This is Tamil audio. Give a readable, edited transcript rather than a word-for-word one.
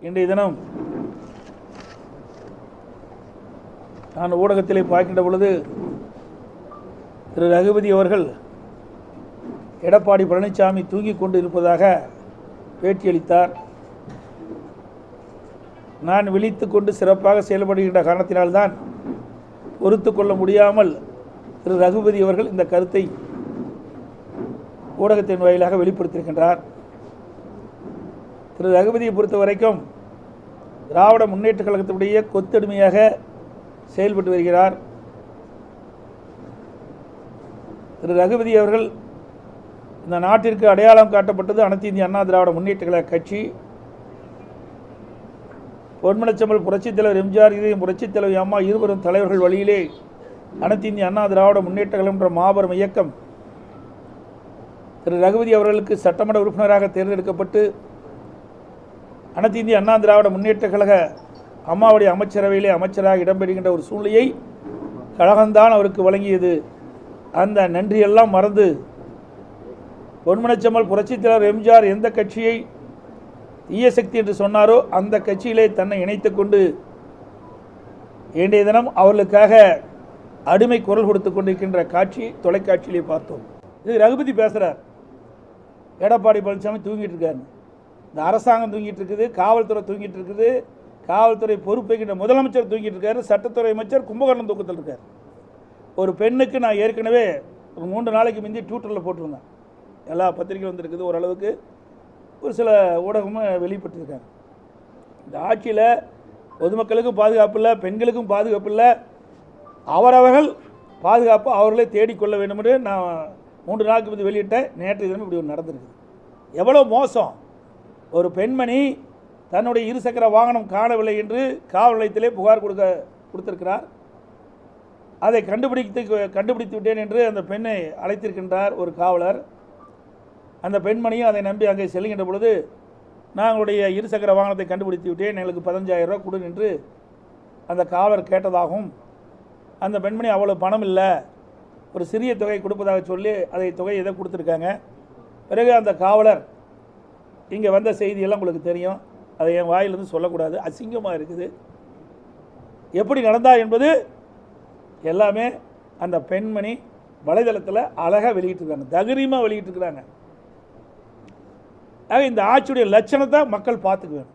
இன்றைய தினம் நான் ஊடகத்திலே பார்க்கின்ற பொழுது திரு ரகுபதி அவர்கள் எடப்பாடி பழனிசாமி தூங்கிக் கொண்டு இருப்பதாக பேட்டியளித்தார். நான் விழித்து கொண்டு சிறப்பாக செயல்படுகின்ற காரணத்தினால்தான் பொறுத்து கொள்ள முடியாமல் திரு ரகுபதி அவர்கள் இந்த கருத்தை ஊடகத்தின் வாயிலாக வெளிப்படுத்தியிருக்கின்றார். திரு ரகுபதியை பொறுத்த வரைக்கும் திராவிட முன்னேற்ற கழகத்தினுடைய கொத்தடிமையாக செயல்பட்டு வருகிறார். திரு ரகுபதி அவர்கள் இந்த நாட்டிற்கு அடையாளம் காட்டப்பட்டது அனைத்து இந்திய அண்ணா திராவிட முன்னேற்ற கழக கட்சி. பொன்மனச்செம்மல் புரட்சித் தலைவர் எம்ஜிஆர் இதயம் புரட்சித் தலைவர் அம்மா இருவரும் தலைவர்கள் வழியிலே அனைத்து இந்திய அண்ணா திராவிட முன்னேற்ற கழகம் என்ற மாபெரும் இயக்கம் திரு ரகுபதி அவர்களுக்கு சட்டமன்ற உறுப்பினராக தேர்ந்தெடுக்கப்பட்டு அனைத்து இந்திய அண்ணா திராவிட முன்னேற்ற கழக அம்மாவுடைய அமைச்சரவையிலே அமைச்சராக இடம்பெறுகின்ற ஒரு சூழ்நிலையை கழகம்தான் அவருக்கு வழங்கியது. அந்த நன்றியெல்லாம் மறந்து பொன்மனச்செம்மல் புரட்சித் தலைவர் எம்ஜிஆர் எந்த கட்சியை தீய சக்தி என்று சொன்னாரோ அந்த கட்சியிலே தன்னை இணைத்துக் கொண்டு இன்றைய தினம் அவர்களுக்காக அடிமை குரல் கொடுத்து கொண்டிருக்கின்ற காட்சி தொலைக்காட்சியிலே பார்த்தோம். இது ரகுபதி பேசுகிறார், எடப்பாடி பழனிசாமி தூங்கிட்டு இருக்காரு, இந்த அரசாங்கம் தூங்கிட்டு இருக்குது, காவல்துறை தூங்கிட்டு இருக்குது, காவல்துறை பொறுப்பேற்கின்ற முதலமைச்சர் தூங்கிட்டு இருக்காரு, சட்டத்துறை அமைச்சர் கும்பகோணம் தூக்கத்தில் இருக்கார். ஒரு பெண்ணுக்கு நான் ஏற்கனவே ஒரு 3 நாளைக்கு முந்தி ட்விட்டரில் போட்டிருந்தேன், எல்லா பத்திரிகையும் வந்திருக்குது, ஓரளவுக்கு ஒரு சில ஊடகமும் வெளிப்பட்டிருக்காங்க. இந்த ஆட்சியில் பொதுமக்களுக்கும் பாதுகாப்பு இல்லை, பெண்களுக்கும் பாதுகாப்பு இல்லை, அவரவர்கள் பாதுகாப்பு அவர்களே தேடிக்கொள்ள வேண்டும் என்று நான் 3 நாளுக்கு முந்தி வெளியிட்டேன். நேற்று தினம் இப்படி ஒன்று நடந்திருக்குது. எவ்வளோ மோசம்! ஒரு பெண்மணி தன்னுடைய இருசக்கர வாகனம் காணவில்லை என்று காவல் நிலையத்திலே புகார் கொடுத்திருக்கிறார். அதை கண்டுபிடித்து விட்டேன் என்று அந்த பெண்ணை அழைத்திருக்கின்றார் ஒரு காவலர். அந்த பெண்மணியும் அதை நம்பி அங்கே செல்கின்ற பொழுது, நாங்களுடைய இருசக்கர வாகனத்தை கண்டுபிடித்து விட்டேன், எங்களுக்கு 15,000 ரூபா கொடு என்று அந்த காவலர் கேட்டதாகவும், அந்த பெண்மணி அவ்வளோ பணம் இல்லை, ஒரு சிறிய தொகை கொடுப்பதாக சொல்லி அதை தொகை எதை கொடுத்துருக்காங்க. பிறகு அந்த காவலர் இங்கே வந்த செய்தியெல்லாம் உங்களுக்கு தெரியும், அதை என் வாயிலிருந்து சொல்லக்கூடாது, அசிங்கமாக இருக்குது. எப்படி நடந்தார் என்பது எல்லாமே அந்த பெண்மணி வலைதளத்தில் அழகாக வெளியிட்டிருக்காங்க, தைரியமாக வெளியிட்டிருக்கிறாங்க. ஆக இந்த ஆட்சியுடைய லட்சணத்தை மக்கள் பார்த்துக்குவேன்.